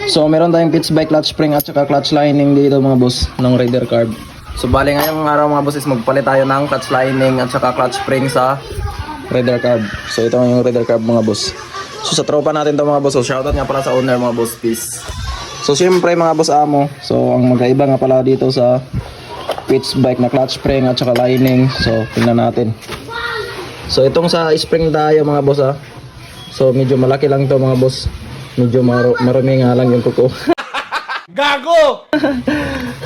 So meron tayong pitch bike clutch spring at saka clutch lining dito mga boss ng Raider Carb. So bali ngayong araw mga boss is magpalit tayo ng clutch lining at saka clutch spring sa Raider Carb. So ito yung Raider Carb mga boss. So sa tropa natin to mga boss. So shoutout nga pala sa owner mga boss, peace. So siyempre mga boss amo. So ang magkaiba nga pala dito sa pitch bike na clutch spring at saka lining. So tingnan natin. So itong sa spring tayo mga boss ha. So medyo malaki lang to mga boss. Medyo marami nga lang yung kuko. Gago!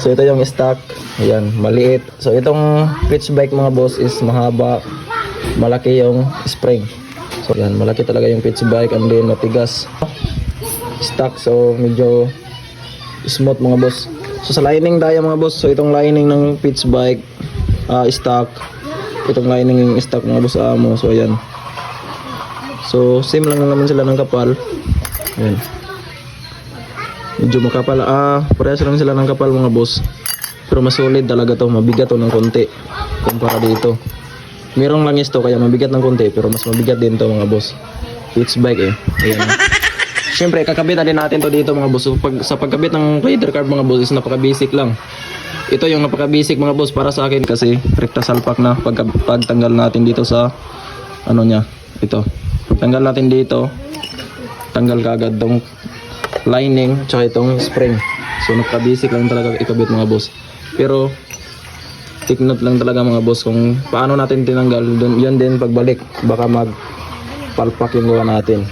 So ito yung stock. Ayan, maliit. So itong pitch bike mga boss is mahaba. Malaki yung spring. So yan, malaki talaga yung pitch bike and then matigas. Stock, so medyo smooth mga boss. So sa lining tayo mga boss. So itong lining ng pitch bike stock. Itong lining yung stock mga boss amo. So ayan. So same lang naman sila ng kapal. Ayan. Medyo makapal. Parehas lang sila ng kapal mga boss. Pero mas solid talaga to. Mabigat to ng konti kumpara dito. Merong langis to kaya mabigat ng konti. Pero mas mabigat din to mga boss. Pitch bike eh. Ayan. Siyempre kakabitan din natin to dito mga boss. So, sa pagkabit ng Raider Carb mga boss is napaka basic lang. Ito yung napaka basic mga boss para sa akin. Kasi rekta salpak na pagtanggal natin dito sa ano nya. Ito. Pagtanggal natin dito, tanggal kaagad tong lining tsaka itong spring. So napaka-basic lang talaga ikabit mga boss. Pero take note lang talaga mga boss kung paano natin tinanggal. Yan din pagbalik baka magpalpak yung gawa natin.